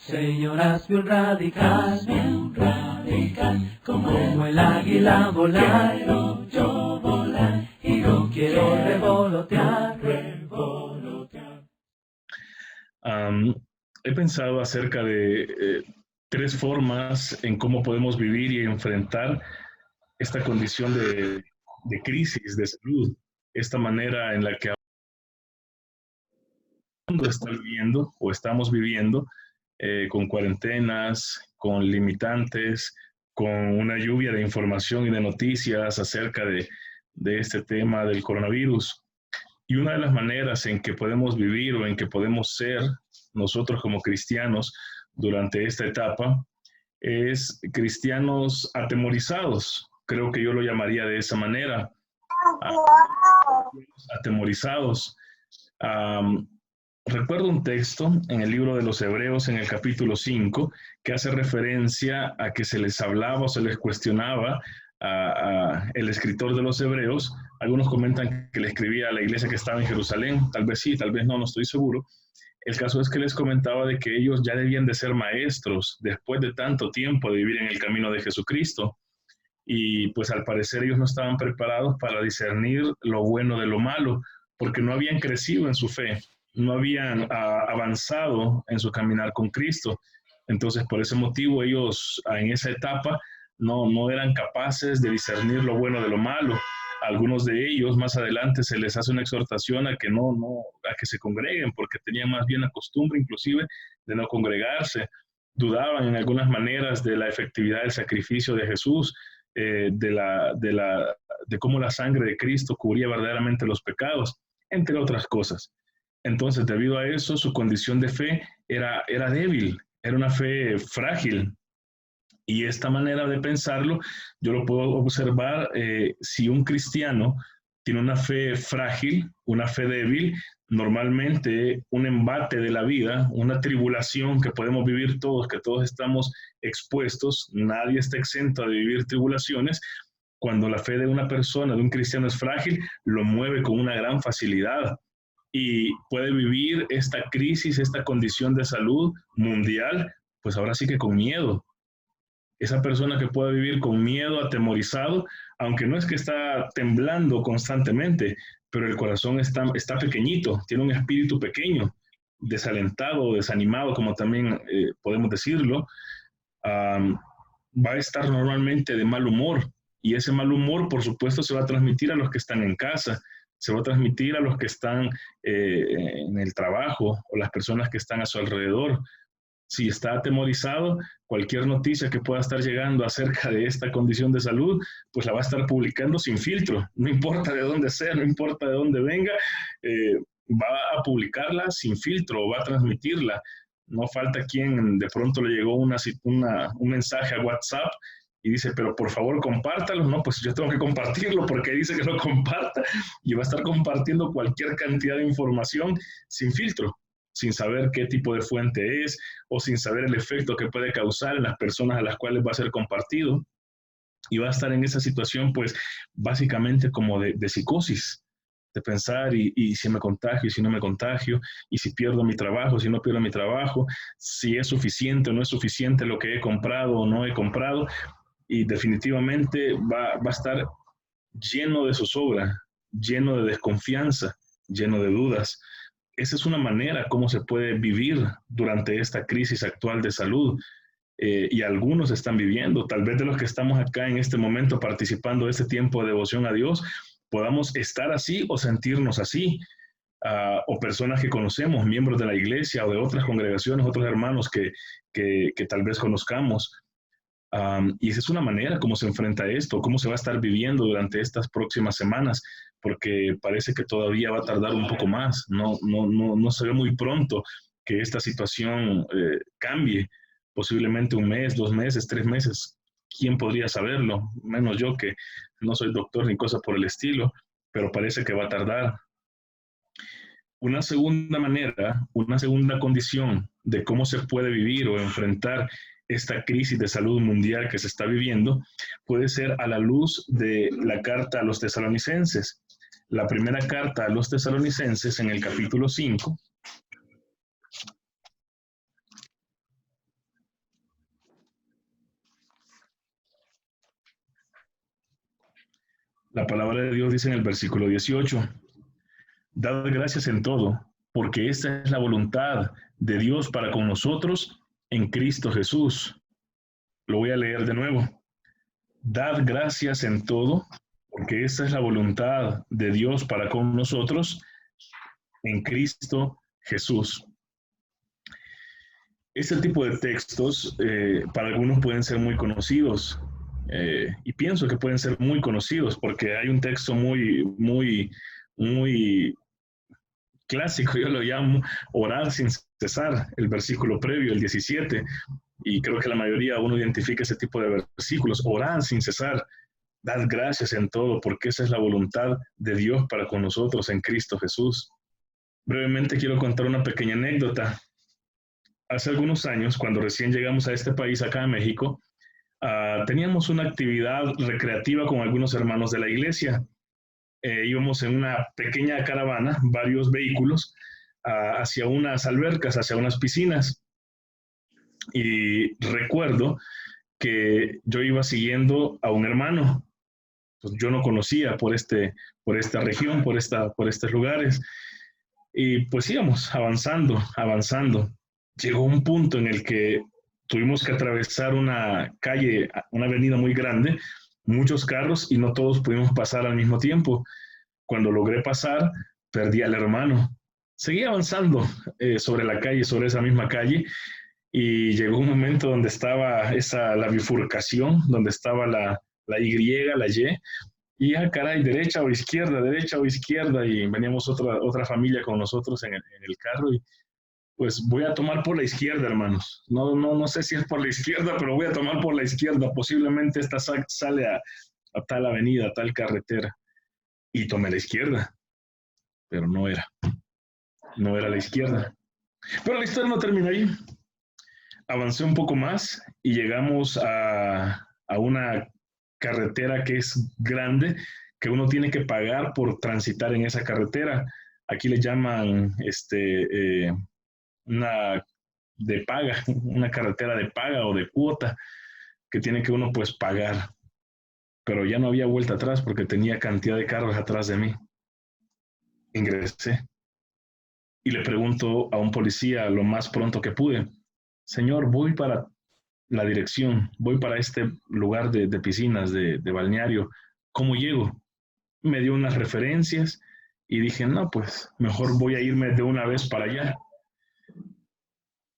Señoras, hazme un radical, como el águila volar, quiero yo volar, y yo quiero revolotear. He pensado acerca de tres formas en cómo podemos vivir y enfrentar esta condición de crisis de salud, esta manera en la que el mundo está viviendo o estamos viviendo, con cuarentenas, con limitantes, con una lluvia de información y de noticias acerca de este tema del coronavirus. Y una de las maneras en que podemos vivir o en que podemos ser nosotros como cristianos durante esta etapa es cristianos atemorizados. Creo que yo lo llamaría de esa manera, atemorizados. Recuerdo un texto en el libro de los Hebreos, en el capítulo 5, que hace referencia a que se les hablaba o se les cuestionaba a el escritor de los Hebreos. Algunos comentan que le escribía a la iglesia que estaba en Jerusalén, tal vez sí, tal vez no, no estoy seguro. El caso es que les comentaba de que ellos ya debían de ser maestros después de tanto tiempo de vivir en el camino de Jesucristo. Y pues al parecer ellos no estaban preparados para discernir lo bueno de lo malo, porque no habían crecido en su fe, no habían avanzado en su caminar con Cristo. Entonces, por ese motivo, ellos en esa etapa no eran capaces de discernir lo bueno de lo malo. A algunos de ellos, más adelante, se les hace una exhortación a que a que se congreguen, porque tenían más bien la costumbre, inclusive, de no congregarse. Dudaban en algunas maneras de la efectividad del sacrificio de Jesús, de cómo la sangre de Cristo cubría verdaderamente los pecados, entre otras cosas. Entonces, debido a eso, su condición de fe era débil, era una fe frágil. Y esta manera de pensarlo, yo lo puedo observar si un cristiano tiene una fe frágil, una fe débil, normalmente un embate de la vida, una tribulación que podemos vivir todos, que todos estamos expuestos, nadie está exento de vivir tribulaciones. Cuando la fe de una persona, de un cristiano es frágil, lo mueve con una gran facilidad y puede vivir esta crisis, esta condición de salud mundial, pues ahora sí que con miedo. Esa persona que puede vivir con miedo, atemorizado, aunque no es que está temblando constantemente, pero el corazón está pequeñito, tiene un espíritu pequeño, desalentado, desanimado, como también podemos decirlo, va a estar normalmente de mal humor. Y ese mal humor, por supuesto, se va a transmitir a los que están en casa, se va a transmitir a los que están en el trabajo o las personas que están a su alrededor. Si está atemorizado, cualquier noticia que pueda estar llegando acerca de esta condición de salud, pues la va a estar publicando sin filtro. No importa de dónde sea, no importa de dónde venga, va a publicarla sin filtro, va a transmitirla. No falta quien de pronto le llegó un mensaje a WhatsApp y dice, pero por favor compártalo. No, pues yo tengo que compartirlo porque dice que lo comparta, y va a estar compartiendo cualquier cantidad de información sin filtro, sin saber qué tipo de fuente es o sin saber el efecto que puede causar en las personas a las cuales va a ser compartido. Y va a estar en esa situación, pues, básicamente como de psicosis, de pensar, y si me contagio, y si no me contagio, y si pierdo mi trabajo, si no pierdo mi trabajo, si es suficiente o no es suficiente lo que he comprado o no he comprado. Y definitivamente va a estar lleno de zozobra, lleno de desconfianza, lleno de dudas. Esa es una manera como se puede vivir durante esta crisis actual de salud. Y algunos están viviendo, tal vez de los que estamos acá en este momento participando de este tiempo de devoción a Dios, podamos estar así o sentirnos así. O personas que conocemos, miembros de la iglesia o de otras congregaciones, otros hermanos que tal vez conozcamos. Y esa es una manera como se enfrenta a esto, cómo se va a estar viviendo durante estas próximas semanas, porque parece que todavía va a tardar un poco más. No se ve muy pronto que esta situación cambie, posiblemente un mes, 2 meses, 3 meses. ¿Quién podría saberlo? Menos yo, que no soy doctor ni cosa por el estilo, pero parece que va a tardar. Una segunda manera, una segunda condición de cómo se puede vivir o enfrentar esta crisis de salud mundial que se está viviendo puede ser a la luz de la carta a los tesalonicenses. La primera carta a los tesalonicenses, en el capítulo 5, La palabra de Dios dice en el versículo 18, dad gracias en todo, porque esta es la voluntad de Dios para con nosotros en Cristo Jesús. Lo voy a leer de nuevo. Dad gracias en todo, porque esta es la voluntad de Dios para con nosotros en Cristo Jesús. Este tipo de textos para algunos pueden ser muy conocidos y pienso que pueden ser muy conocidos porque hay un texto muy clásico, yo lo llamo orar sin cesar, el versículo previo, el 17, y creo que la mayoría uno identifica ese tipo de versículos, orar sin cesar, dad gracias en todo, porque esa es la voluntad de Dios para con nosotros en Cristo Jesús. Brevemente quiero contar una pequeña anécdota. Hace algunos años, cuando recién llegamos a este país, acá en México, teníamos una actividad recreativa con algunos hermanos de la iglesia. Íbamos en una pequeña caravana, varios vehículos, hacia unas albercas, hacia unas piscinas. Y recuerdo que yo iba siguiendo a un hermano. Pues yo no conocía por esta región, por estos lugares. Y pues íbamos avanzando. Llegó un punto en el que tuvimos que atravesar una calle, una avenida muy grande, muchos carros y no todos pudimos pasar al mismo tiempo. Cuando logré pasar, perdí al hermano. Seguí avanzando sobre la calle, sobre esa misma calle, y llegó un momento donde estaba la bifurcación, donde estaba la Y, la Y, caray, derecha o izquierda, y veníamos otra familia con nosotros en el carro, y pues voy a tomar por la izquierda, hermanos. No sé si es por la izquierda, pero voy a tomar por la izquierda. Posiblemente esta sale a tal avenida, a tal carretera. Y tomé la izquierda, pero no era la izquierda. Pero la historia no termina ahí. Avancé un poco más y llegamos a una carretera que es grande, que uno tiene que pagar por transitar en esa carretera. Aquí le llaman una carretera de paga o de cuota, que tiene que uno pues pagar. Pero ya no había vuelta atrás porque tenía cantidad de carros atrás de mí. Ingresé y le pregunto a un policía lo más pronto que pude, señor, voy para la dirección, voy para este lugar de piscinas, de balneario, ¿cómo llego? Me dio unas referencias y dije, no, pues mejor voy a irme de una vez para allá.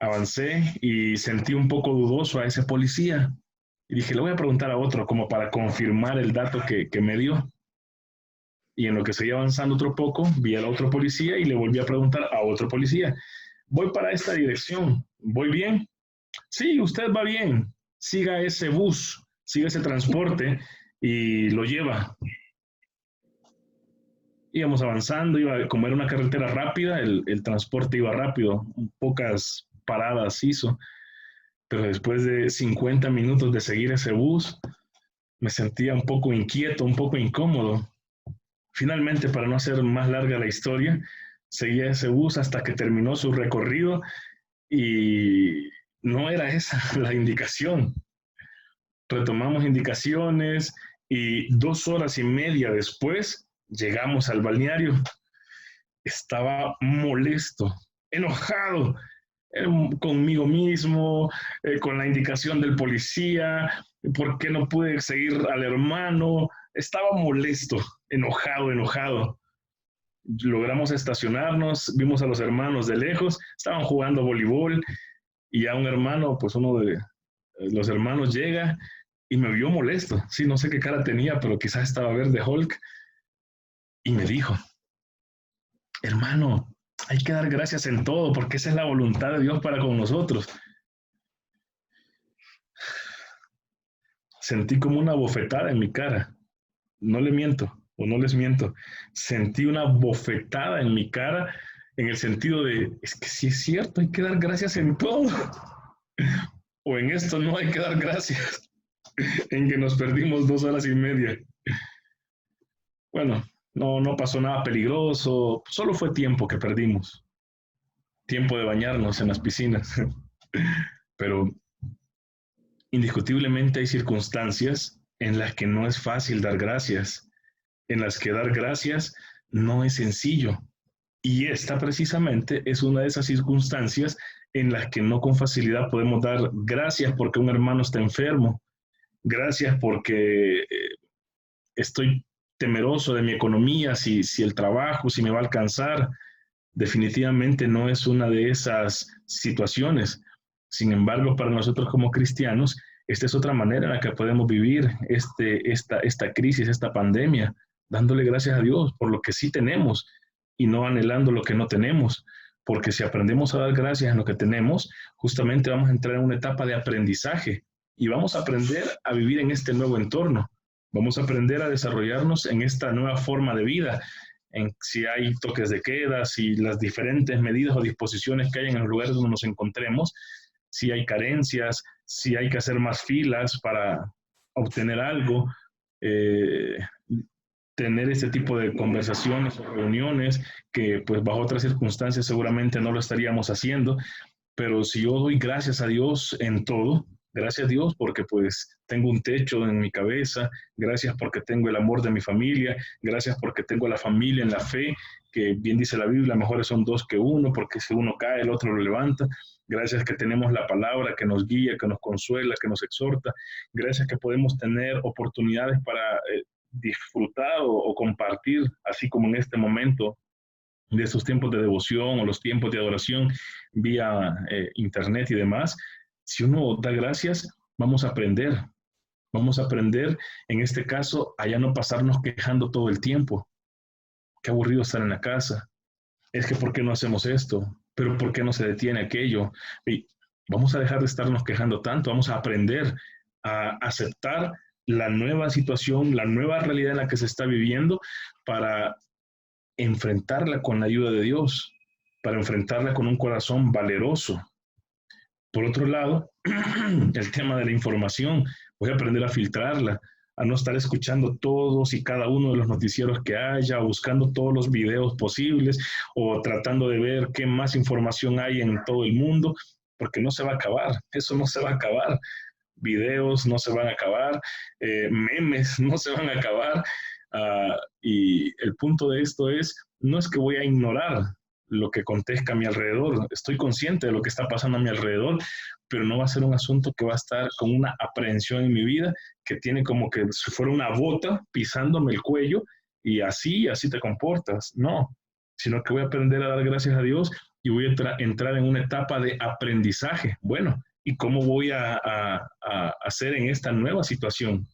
Avancé y sentí un poco dudoso a ese policía. Y dije, le voy a preguntar a otro como para confirmar el dato que me dio. Y en lo que seguía avanzando otro poco, vi al otro policía y le volví a preguntar a otro policía, voy para esta dirección, ¿voy bien? Sí, usted va bien, siga ese bus, siga ese transporte y lo lleva. Íbamos avanzando, como era una carretera rápida, el transporte iba rápido, pocas paradas hizo, pero después de 50 minutos de seguir ese bus, me sentía un poco inquieto, un poco incómodo. Finalmente, para no hacer más larga la historia, seguía ese bus hasta que terminó su recorrido y no era esa la indicación. Retomamos indicaciones y 2 horas y media después llegamos al balneario. Estaba molesto, enojado conmigo mismo, con la indicación del policía, por qué no pude seguir al hermano. Estaba molesto, enojado. Logramos estacionarnos, vimos a los hermanos de lejos, estaban jugando voleibol y ya un hermano, pues uno de los hermanos llega y me vio molesto. Sí, no sé qué cara tenía, pero quizás estaba verde Hulk y me dijo, hermano, hay que dar gracias en todo porque esa es la voluntad de Dios para con nosotros. Sentí como una bofetada en mi cara. No le miento o no les miento. Sentí una bofetada en mi cara en el sentido de, es que sí es cierto, hay que dar gracias en todo. O en esto no hay que dar gracias, en que nos perdimos 2 horas y media. Bueno, no pasó nada peligroso, solo fue tiempo que perdimos. Tiempo de bañarnos en las piscinas. Pero indiscutiblemente hay circunstancias en las que no es fácil dar gracias. en las que dar gracias no es sencillo. Y esta precisamente es una de esas circunstancias en las que no con facilidad podemos dar gracias porque un hermano está enfermo, gracias porque estoy temeroso de mi economía, si el trabajo, si me va a alcanzar. Definitivamente no es una de esas situaciones. Sin embargo, para nosotros como cristianos, esta es otra manera en la que podemos vivir esta crisis, esta pandemia, dándole gracias a Dios por lo que sí tenemos y no anhelando lo que no tenemos. Porque si aprendemos a dar gracias en lo que tenemos, justamente vamos a entrar en una etapa de aprendizaje y vamos a aprender a vivir en este nuevo entorno. Vamos a aprender a desarrollarnos en esta nueva forma de vida, en si hay toques de queda, si las diferentes medidas o disposiciones que hay en los lugares donde nos encontremos, si hay carencias, si hay que hacer más filas para obtener algo, tener este tipo de conversaciones o reuniones que pues bajo otras circunstancias seguramente no lo estaríamos haciendo, pero si yo doy gracias a Dios en todo, gracias a Dios porque pues tengo un techo en mi cabeza, gracias porque tengo el amor de mi familia, gracias porque tengo la familia en la fe, que bien dice la Biblia, mejores son dos que uno, porque si uno cae el otro lo levanta, gracias que tenemos la palabra que nos guía, que nos consuela, que nos exhorta, gracias que podemos tener oportunidades para disfrutar o compartir, así como en este momento, de estos tiempos de devoción o los tiempos de adoración vía internet y demás. Si uno da gracias, vamos a aprender. Vamos a aprender, en este caso, a ya no pasarnos quejando todo el tiempo. Qué aburrido estar en la casa. Es que ¿por qué no hacemos esto? Pero ¿por qué no se detiene aquello? Y vamos a dejar de estarnos quejando tanto. Vamos a aprender a aceptar la nueva situación, la nueva realidad en la que se está viviendo para enfrentarla con la ayuda de Dios, para enfrentarla con un corazón valeroso. Por otro lado, el tema de la información, voy a aprender a filtrarla, a no estar escuchando todos y cada uno de los noticieros que haya, buscando todos los videos posibles o tratando de ver qué más información hay en todo el mundo, porque no se va a acabar, eso no se va a acabar. Videos no se van a acabar, memes no se van a acabar, y el punto de esto no es que voy a ignorar lo que acontezca a mi alrededor, estoy consciente de lo que está pasando a mi alrededor, pero no va a ser un asunto que va a estar con una aprehensión en mi vida, que tiene como que si fuera una bota pisándome el cuello, y así te comportas, no, sino que voy a aprender a dar gracias a Dios y voy a entrar en una etapa de aprendizaje. Bueno, ¿y cómo voy a hacer en esta nueva situación?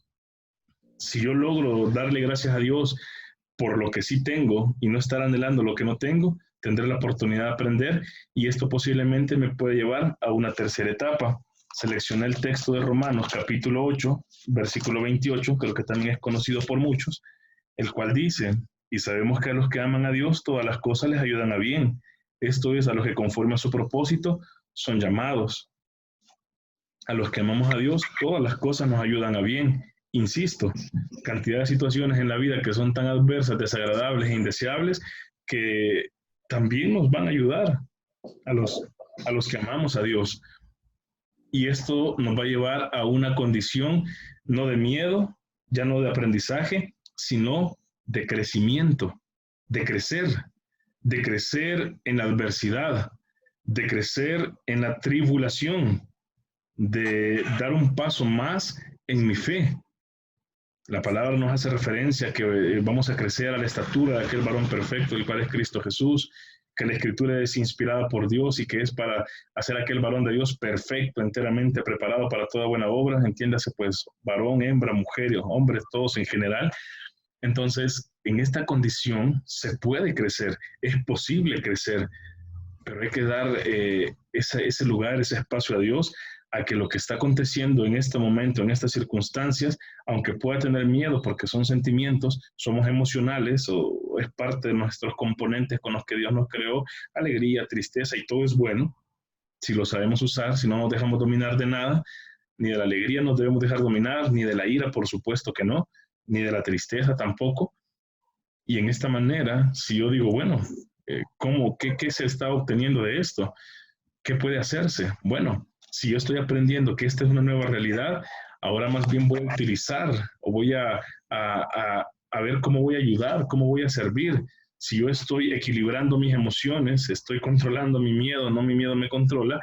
Si yo logro darle gracias a Dios por lo que sí tengo y no estar anhelando lo que no tengo, tendré la oportunidad de aprender y esto posiblemente me puede llevar a una tercera etapa. Seleccioné el texto de Romanos capítulo 8, versículo 28, creo que también es conocido por muchos, el cual dice, y sabemos que a los que aman a Dios todas las cosas les ayudan a bien. Esto es a los que conforme a su propósito son llamados. A los que amamos a Dios, todas las cosas nos ayudan a bien. Insisto, cantidad de situaciones en la vida que son tan adversas, desagradables e indeseables que también nos van a ayudar a los que amamos a Dios. Y esto nos va a llevar a una condición no de miedo, ya no de aprendizaje, sino de crecimiento, de crecer en la adversidad, de crecer en la tribulación, de dar un paso más en mi fe. La palabra nos hace referencia a que vamos a crecer a la estatura de aquel varón perfecto, el cual es Cristo Jesús, que la Escritura es inspirada por Dios y que es para hacer aquel varón de Dios perfecto, enteramente preparado para toda buena obra, entiéndase pues varón, hembra, mujer, hombres, todos en general. Entonces, en esta condición se puede crecer, es posible crecer, pero hay que dar ese lugar, ese espacio a Dios, a que lo que está aconteciendo en este momento, en estas circunstancias, aunque pueda tener miedo porque son sentimientos, somos emocionales o es parte de nuestros componentes con los que Dios nos creó, alegría, tristeza y todo es bueno, si lo sabemos usar, si no nos dejamos dominar de nada, ni de la alegría nos debemos dejar dominar, ni de la ira, por supuesto que no, ni de la tristeza tampoco. Y en esta manera, si yo digo, bueno, ¿qué se está obteniendo de esto? ¿Qué puede hacerse? Bueno, si yo estoy aprendiendo que esta es una nueva realidad, ahora más bien voy a utilizar o voy a a ver cómo voy a ayudar, cómo voy a servir. Si yo estoy equilibrando mis emociones, estoy controlando mi miedo, no mi miedo me controla,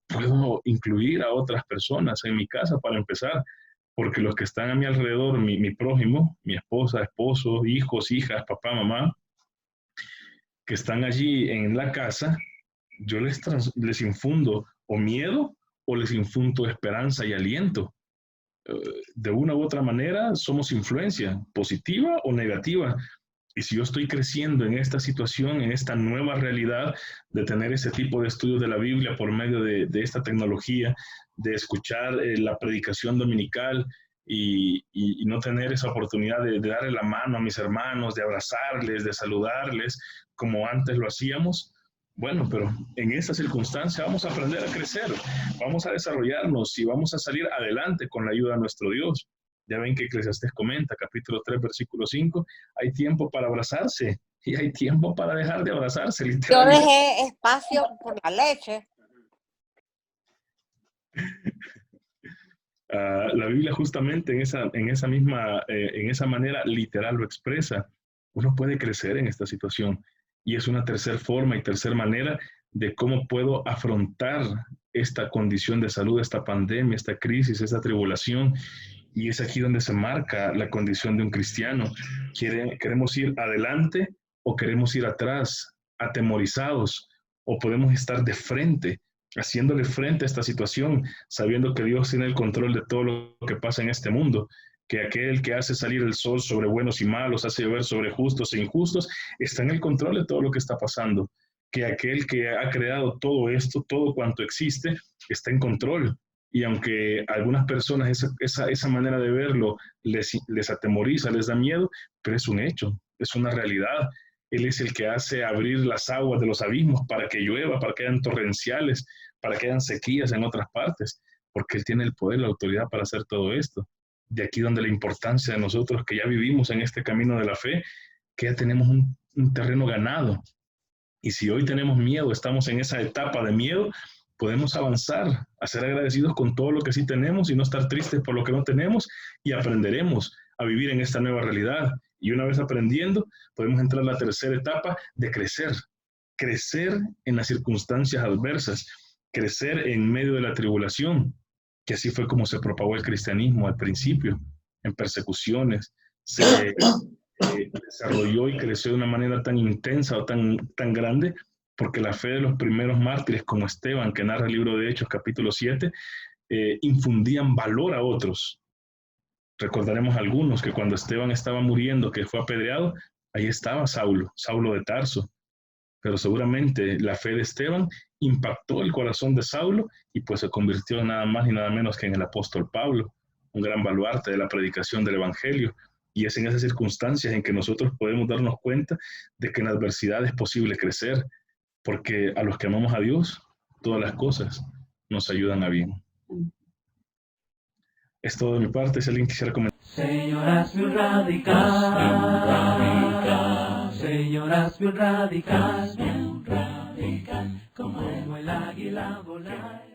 puedo incluir a otras personas en mi casa para empezar, porque los que están a mi alrededor, mi prójimo, mi esposa, esposo, hijos, hijas, papá, mamá, que están allí en la casa, yo les infundo o miedo o les infundo esperanza y aliento. De una u otra manera somos influencia, positiva o negativa. Y si yo estoy creciendo en esta situación, en esta nueva realidad de tener ese tipo de estudios de la Biblia por medio de esta tecnología, de escuchar la predicación dominical y no tener esa oportunidad de darle la mano a mis hermanos, de abrazarles, de saludarles como antes lo hacíamos, bueno, pero en esa circunstancia vamos a aprender a crecer, vamos a desarrollarnos y vamos a salir adelante con la ayuda de nuestro Dios. Ya ven que Eclesiastés comenta, capítulo 3, versículo 5, hay tiempo para abrazarse y hay tiempo para dejar de abrazarse. Yo dejé espacio por la leche. La Biblia justamente en esa manera literal lo expresa. Uno puede crecer en esta situación y es una tercera forma y tercera manera de cómo puedo afrontar esta condición de salud, esta pandemia, esta crisis, esta tribulación. Y es aquí donde se marca la condición de un cristiano. ¿Queremos ir adelante o queremos ir atrás, atemorizados? ¿O podemos estar de frente, haciéndole frente a esta situación, sabiendo que Dios tiene el control de todo lo que pasa en este mundo? Que aquel que hace salir el sol sobre buenos y malos, hace llover sobre justos e injustos, está en el control de todo lo que está pasando. Que aquel que ha creado todo esto, todo cuanto existe, está en control. Y aunque a algunas personas esa manera de verlo les atemoriza, les da miedo, pero es un hecho, es una realidad. Él es el que hace abrir las aguas de los abismos para que llueva, para que hayan torrenciales, para que hayan sequías en otras partes, porque Él tiene el poder, la autoridad para hacer todo esto. De aquí donde la importancia de nosotros que ya vivimos en este camino de la fe, que ya tenemos un terreno ganado. Y si hoy tenemos miedo, estamos en esa etapa de miedo, podemos avanzar, a ser agradecidos con todo lo que sí tenemos y no estar tristes por lo que no tenemos, y aprenderemos a vivir en esta nueva realidad. Y una vez aprendiendo, podemos entrar a la tercera etapa de crecer. Crecer en las circunstancias adversas, crecer en medio de la tribulación, que así fue como se propagó el cristianismo al principio, en persecuciones, se desarrolló y creció de una manera tan intensa o tan grande, porque la fe de los primeros mártires como Esteban, que narra el libro de Hechos capítulo 7, infundían valor a otros. Recordaremos algunos que cuando Esteban estaba muriendo, que fue apedreado, ahí estaba Saulo de Tarso. Pero seguramente la fe de Esteban impactó el corazón de Saulo y pues se convirtió nada más y nada menos que en el apóstol Pablo, un gran baluarte de la predicación del Evangelio. Y es en esas circunstancias en que nosotros podemos darnos cuenta de que en la adversidad es posible crecer, porque a los que amamos a Dios, todas las cosas nos ayudan a bien. Es todo de mi parte. Si alguien quisiera comentar. Señor, hazme un radical. Señor, hazme un radical. Como el águila volar.